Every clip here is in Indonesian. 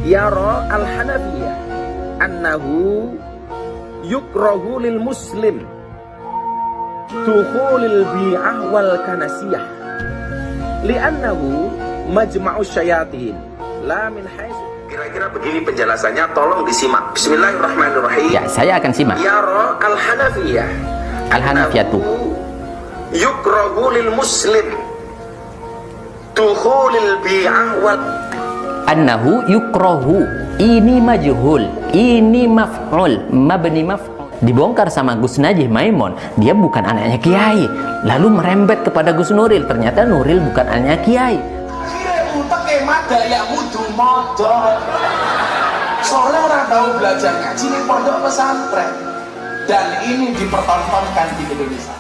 yara al-Hanafiyah annahu yukrahu lil muslim dukhulil bi'ah wal kanasiyah li'annahu majma'us syayatin la min haitsu. Kira-kira begini penjelasannya, tolong disimak. Bismillahirrahmanirrahim. Ya, saya akan simak. Yara al-Hanafiyah Al-Hanafiyatu yukrahu lil muslim dukhulil bi'ah wal. annahu yukrahu, ini majhul, ini maf'ul, mabni maf'ul. Dibongkar sama Gus Najih Maimun, dia bukan anaknya Kiai, lalu merembet kepada Gus Nuril, ternyata Nuril bukan anaknya Kiai. Soalnya orang tahu belajar ngaji di pondok pesantren, dan ini dipertontonkan di Indonesia.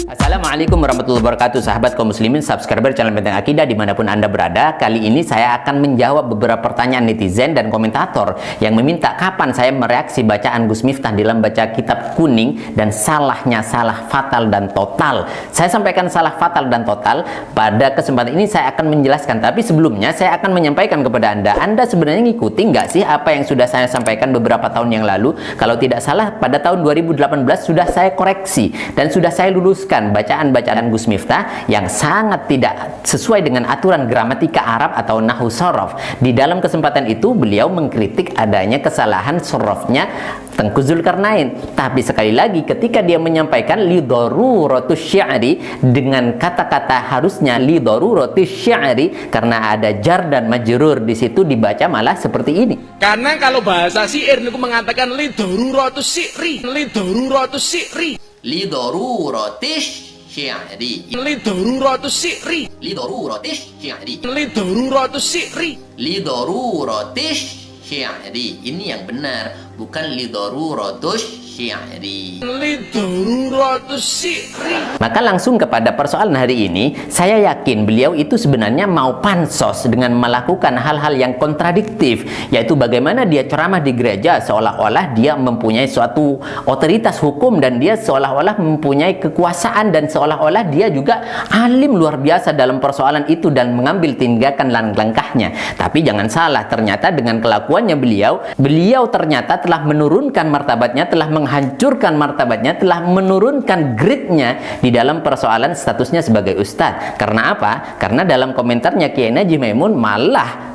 Assalamualaikum warahmatullahi wabarakatuh, sahabat kaum muslimin, subscriber channel Benteng Akidah dimanapun anda berada. Kali ini saya akan menjawab beberapa pertanyaan netizen dan komentator yang meminta kapan saya mereaksi bacaan Gus Miftah dalam baca kitab kuning dan salahnya salah fatal dan total. Saya sampaikan salah fatal dan total pada kesempatan ini. Saya akan menjelaskan, tapi sebelumnya saya akan menyampaikan kepada anda sebenarnya ngikuti nggak sih apa yang sudah saya sampaikan beberapa tahun yang lalu? Kalau tidak salah pada tahun 2018 sudah saya koreksi dan sudah saya luluskan bacaan-bacaan Gus Miftah yang sangat tidak sesuai dengan aturan gramatika Arab atau nahwu sorof. Di dalam kesempatan itu beliau mengkritik adanya kesalahan sorofnya Tengku Zulkarnain. Tapi sekali lagi ketika dia menyampaikan li daruratus syi'ri dengan kata-kata harusnya li daruratus syi'ri, karena ada jar dan majrur di situ dibaca malah seperti ini. Karena kalau bahasa syair niku mengatakan li daruratus syi'ri, li daruratus syi'ri, Li daruratis syi'ri, li daruratus syi'ri, li daruratis syi'ri, li daruratus syi'ri. li daruratis syi'ri. Ini yang benar, bukan li daruratus syi'ri. Li daruratus syi'ri. Maka langsung kepada persoalan hari ini, saya yakin beliau itu sebenarnya mau pansos dengan melakukan hal-hal yang kontradiktif, yaitu bagaimana dia ceramah di gereja seolah-olah dia mempunyai suatu otoritas hukum dan dia seolah-olah mempunyai kekuasaan dan seolah-olah dia juga alim luar biasa dalam persoalan itu dan mengambil tindakan langkahnya. Tapi jangan salah, ternyata dengan kelakuannya beliau ternyata telah menurunkan martabatnya, telah menghancurkan martabatnya, telah menurunkan grade-nya di dalam persoalan statusnya sebagai ustadz. Karena apa? Karena dalam komentarnya Kiai Najih Maimun malah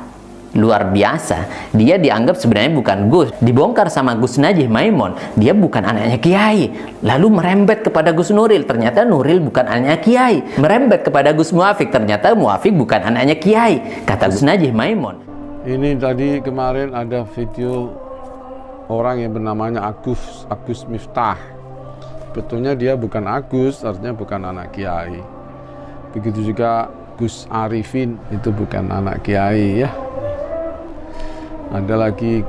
luar biasa. Dia dianggap sebenarnya bukan Gus. Dibongkar sama Gus Najih Maimun, dia bukan anaknya Kiai. Lalu merembet kepada Gus Nuril, ternyata Nuril bukan anaknya Kiai. Merembet kepada Gus Muafik, ternyata Muafik bukan anaknya Kiai. Kata Gus Najih Maimun. Ini tadi kemarin ada video orang yang bernamanya Agus Miftah. Betulnya dia bukan Agus, artinya bukan anak Kiai. Begitu juga Gus Arifin, itu bukan anak Kiai ya. Ada lagi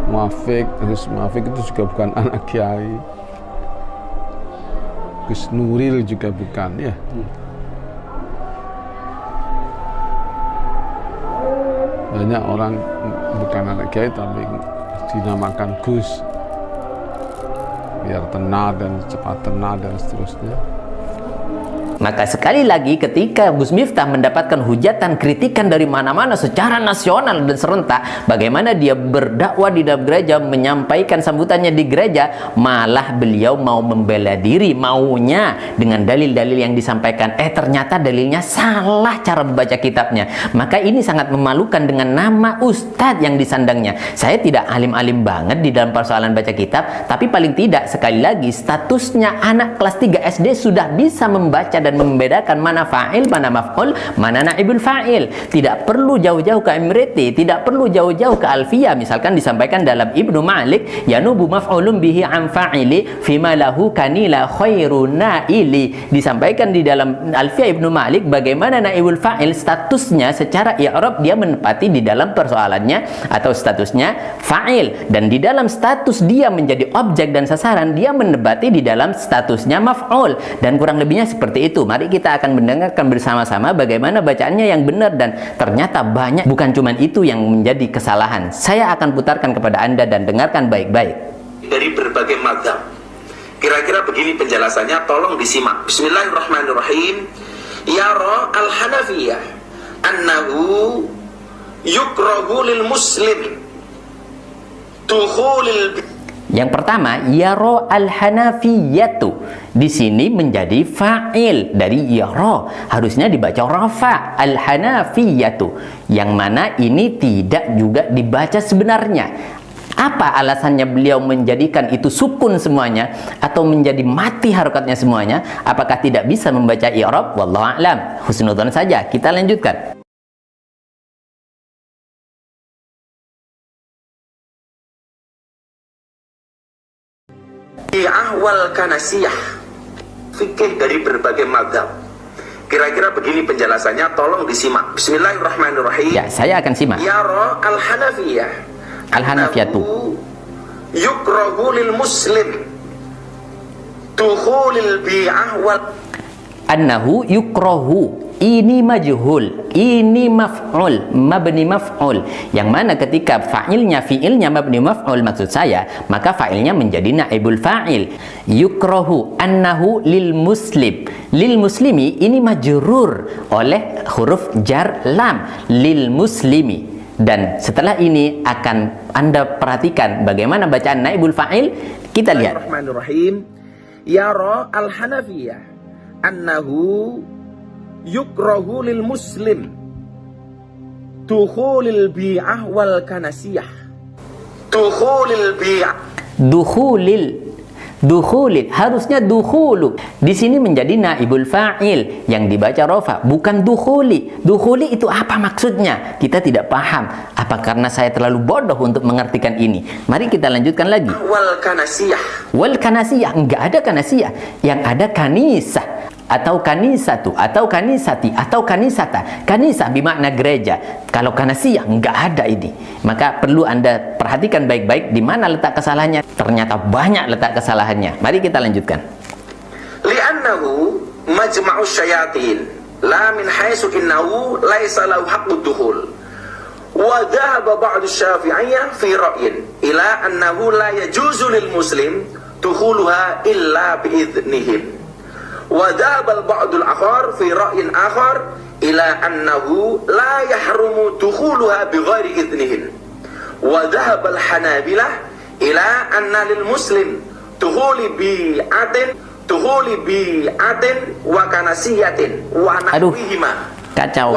Muafik, Gus Muafik itu juga bukan anak Kiai. Gus Nuril juga bukan ya. Banyak orang bukan anak Kiai tapi dinamakan Gus biar tenar dan cepat tenar dan seterusnya. Maka sekali lagi ketika Gus Miftah mendapatkan hujatan, kritikan dari mana-mana secara nasional dan serentak, bagaimana dia berdakwah di dalam gereja, menyampaikan sambutannya di gereja, malah beliau mau membela diri, maunya dengan dalil-dalil yang disampaikan, ternyata dalilnya salah cara membaca kitabnya. Maka ini sangat memalukan dengan nama ustadz yang disandangnya. Saya tidak alim-alim banget di dalam persoalan baca kitab, tapi paling tidak sekali lagi statusnya anak kelas 3 SD sudah bisa membaca dan membedakan mana fa'il, mana maf'ul, mana naibul fa'il. Tidak perlu jauh-jauh ke Imriti, tidak perlu jauh-jauh ke Alfiyah. Misalkan disampaikan dalam Ibnu Malik, yanubu maf'ulun bihi an fa'ili fima lahu kanila khairun naili. Disampaikan di dalam Alfiyah Ibnu Malik bagaimana naibul fa'il statusnya secara i'rab dia menempati di dalam persoalannya atau statusnya fa'il, dan di dalam status dia menjadi objek dan sasaran dia menempati di dalam statusnya maf'ul, dan kurang lebihnya seperti itu. Mari kita akan mendengarkan bersama-sama bagaimana bacaannya yang benar, dan ternyata banyak, bukan cuma itu yang menjadi kesalahan. Saya akan putarkan kepada anda dan dengarkan baik-baik. Dari berbagai mazhab. Kira-kira begini penjelasannya, tolong disimak. Bismillahirrahmanirrahim. al-Hanafiyah annahu yukrahu lil muslim dukhulil. Yang pertama, yara al-hanafiyatu. Di sini menjadi fa'il dari yara. Harusnya dibaca rafa, al-hanafiyatu. Yang mana ini tidak juga dibaca sebenarnya. Apa alasannya beliau menjadikan itu sukun semuanya atau menjadi mati harokatnya semuanya? Apakah tidak bisa membaca i'rab? Wallahu a'lam. Husnudzon saja. Kita lanjutkan. Ahwal kanasiyah, fikih dari berbagai mazhab. Kira-kira begini penjelasannya, tolong disimak. Bismillahirrahmanirrahim. Ya, saya akan simak. Yara al-Hanafiyah Al-Hanafiyatu yukrahu lil muslim dukhulil bi'ah wal. annahu yukrahu, ini majhul, ini maf'ul, mabni maf'ul, yang mana ketika fi'ilnya mabni maf'ul maksud saya, maka fa'ilnya menjadi naibul fa'il. Yukrahu annahu lil muslim, lil muslimi ini majrur oleh huruf jar lam, lil muslimi. Dan setelah ini akan Anda perhatikan bagaimana bacaan naibul fa'il. Kita lihat. Bismillahirrahmanirrahim. Yara al-Hanafiyah annahu yukrahu lil muslim dukhulil bi'ah wal kanasiyah. Dukhulil bi'ah, dukhulil harusnya dukhulu. Di sini menjadi naibul fa'il yang dibaca rofa, bukan dukhuli. Dukhuli itu apa maksudnya? Kita tidak paham. Apa karena saya terlalu bodoh untuk mengartikan ini? Mari kita lanjutkan lagi. Wal kanasiyah. Wal kanasiyah, enggak ada kanasiyah. Yang ada kanisah atau kanisatu atau kanisati atau kanisata. Kanisah bermakna gereja. Kalau kanasiyah enggak ada ini. Maka perlu Anda perhatikan baik-baik di mana letak kesalahannya. Ternyata banyak letak kesalahannya. Mari kita lanjutkan. Li'annahu majma'u syayatin la min haitsu innahu laisa lahu haqqud dukhul. Wa dhahaba ba'du syafi'iyyah fi ra'yin ila annahu la yajuzu lil muslim dukhuluha illa bi'idznihim. Wa dhahaba al-ba'du al-akhar fi ra'yin akhar ila annahu la yahrumu dukhuluha bighairi idznihim. Wa dhahaba al-hanabilah ila anna lil muslim dukhuli bi'atin wa kanasiyatin wa nahwihima. Kacau.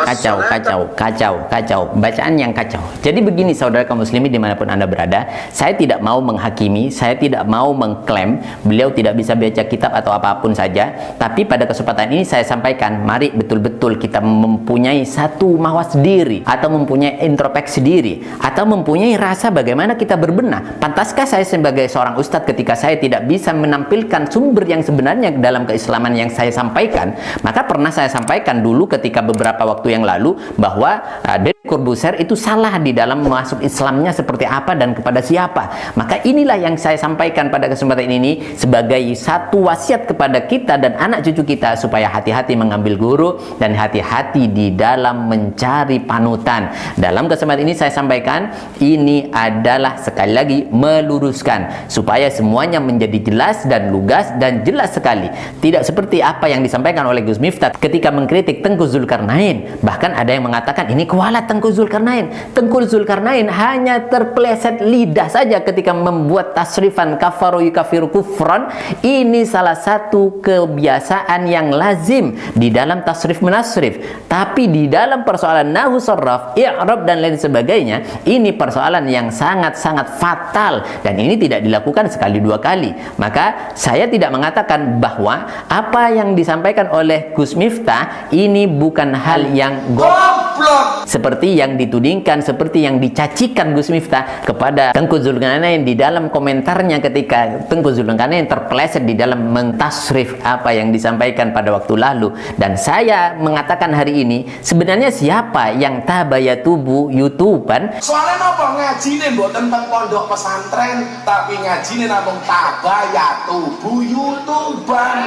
Bacaan yang kacau. Jadi begini saudara kaum muslimin dimanapun Anda berada, saya tidak mau menghakimi, saya tidak mau mengklaim beliau tidak bisa baca kitab atau apapun saja. Tapi pada kesempatan ini saya sampaikan, mari betul-betul kita mempunyai satu mawas diri, atau mempunyai introspeksi diri, atau mempunyai rasa bagaimana kita berbenah. Pantaskah saya sebagai seorang ustadz ketika saya tidak bisa menampilkan sumber yang sebenarnya dalam keislaman yang saya sampaikan? Maka pernah saya sampaikan dulu ketika beberapa waktu yang lalu bahwa Deddy Corbuzier itu salah di dalam masuk Islamnya seperti apa dan kepada siapa. Maka inilah yang saya sampaikan pada kesempatan ini sebagai satu wasiat kepada kita dan anak cucu kita supaya hati-hati mengambil guru dan hati-hati di dalam mencari panutan. Dalam kesempatan ini saya sampaikan ini adalah sekali lagi meluruskan supaya semuanya menjadi jelas dan lugas dan jelas sekali. Tidak seperti apa yang disampaikan oleh Gus Miftah ketika mengkritik Tengku Zulkarnain. Bahkan ada yang mengatakan ini kualat Tengku Zulkarnain. Tengku Zulkarnain hanya terpeleset lidah saja ketika membuat tasrifan kafaru yukafiru kufran. Ini salah satu kebiasaan yang lazim di dalam tasrif menasrif. Tapi di dalam persoalan nahwu sarraf, i'rab dan lain sebagainya, ini persoalan yang sangat-sangat fatal dan ini tidak dilakukan sekali dua kali. Maka saya tidak mengatakan bahwa apa yang disampaikan oleh Gus Miftah ini bukan hal yang goblok seperti yang ditudingkan, seperti yang dicacikan Gus Miftah kepada Tengku Zulkarnain di dalam komentarnya ketika Tengku Zulkarnain terpeleset di dalam mentasrif apa yang disampaikan pada waktu lalu. Dan saya mengatakan hari ini sebenarnya siapa yang tabayatubu YouTubean? Soalnya apa ngajine mbok tentang pondok pesantren tapi ngajine namung tabayatubu YouTubean.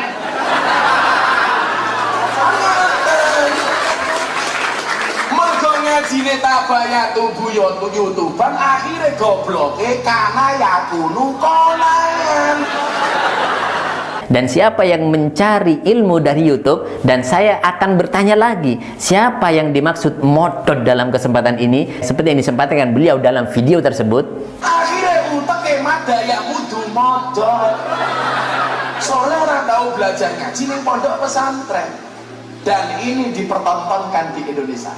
Ngajine tabayatubu YouTubean akhirnya gobloke karena yakunu konan. dan siapa yang mencari ilmu dari YouTube, dan saya akan bertanya lagi, siapa yang dimaksud modot dalam kesempatan ini, seperti yang disampaikan beliau dalam video tersebut. Akhirnya utek emat daya kudu modal. Soalnya orang tahu belajar ngaji ning pondok pesantren, dan ini dipertontonkan di Indonesia.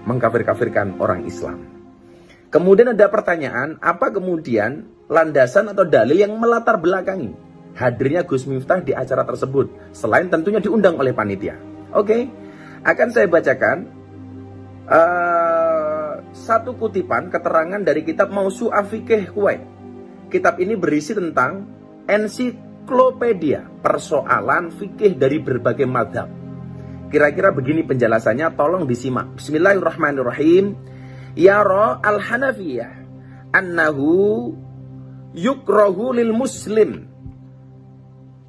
Mengkafir-kafirkan orang Islam. Kemudian ada pertanyaan, apa kemudian landasan atau dalil yang melatar belakangi hadirnya Gus Miftah di acara tersebut, selain tentunya diundang oleh panitia? Oke, akan saya bacakan satu kutipan keterangan dari kitab Mausu'ah Fiqih Kuwait. Kitab ini berisi tentang ensiklopedia persoalan fikih dari berbagai mazhab. Kira-kira begini penjelasannya, tolong disimak. Bismillahirrahmanirrahim. Yara al-Hanafiyah annahu yukrahu lil muslim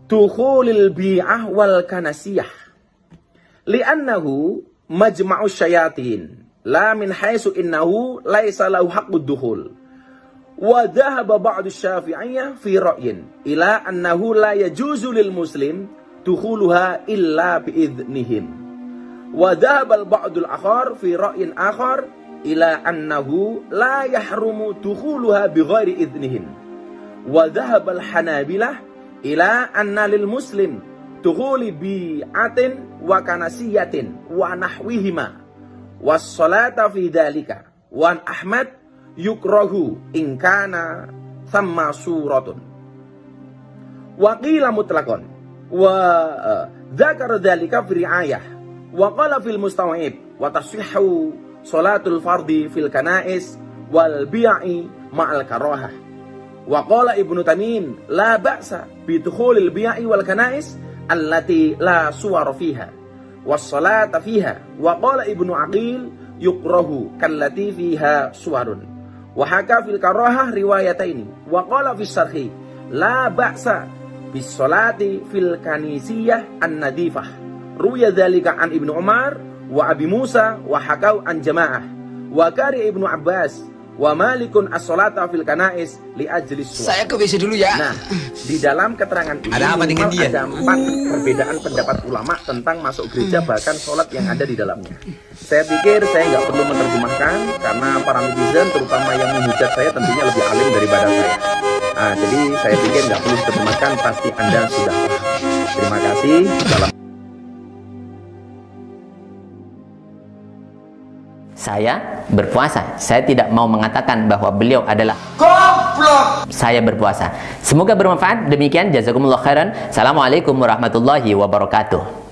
dukhulil bi'ah wal kanasiyah li'annahu majma'u syayatin la min haisu innahu laisa lahu haqqud dukhul wa dhahaba ba'du syafi'iyah fi ra'yin ila annahu la yajuzu lil muslim dukhuluha illa bi'idhnihim wa dhahaba al-ba'dul akhar fi ra'yin akhar ila annahu la yahrumu dukhuluha bighairi idhnihim wa dhahaba al-hanabilah ila anna lil muslim dukhuli bi'atin wa kanasiyatin wa nahwihima was salata fi dhalika wa Ahmad yukrahu in kana thamma suratun wa qila mutlaqan wa dzakara dhalika fi ri'ayah wa qala fil mustaw'ib wa tasihhu salatul fardi fil kanais wal bi'i ma'al karahah wa qala Ibnu Tamim la ba'sa bi dukhulil bi'i wal kanais allati la suwar fiha was salata fiha wa qala Ibnu Aqil yukrahu kallati fiha suwarun wa haka fil karahah riwayataini wa qala fis sarhi la ba'sa bis salati fil kanisiyah an-nadifah ruya dzalika an Ibnu Umar wa Abi Musa wa hakau an jamaah wa kari Ibnu Abbas wa Malikun as-salata fil kanais li ajli suwar. Saya ke WC dulu ya. Nah, di dalam keterangan ini ada apa dengan dia? Ada 4 perbedaan pendapat ulama tentang masuk gereja bahkan sholat yang ada di dalamnya. Saya pikir saya nggak perlu menerjemahkan karena para netizen terutama yang menghujat saya tentunya lebih alim daripada saya. Jadi saya pikir nggak perlu diterjemahkan, pasti Anda sudah paham. Terima kasih. Salam. Saya berpuasa. Saya tidak mau mengatakan bahwa beliau adalah Goblok. saya berpuasa. Semoga bermanfaat. Demikian, jazakumullah khairan. Assalamualaikum warahmatullahi wabarakatuh.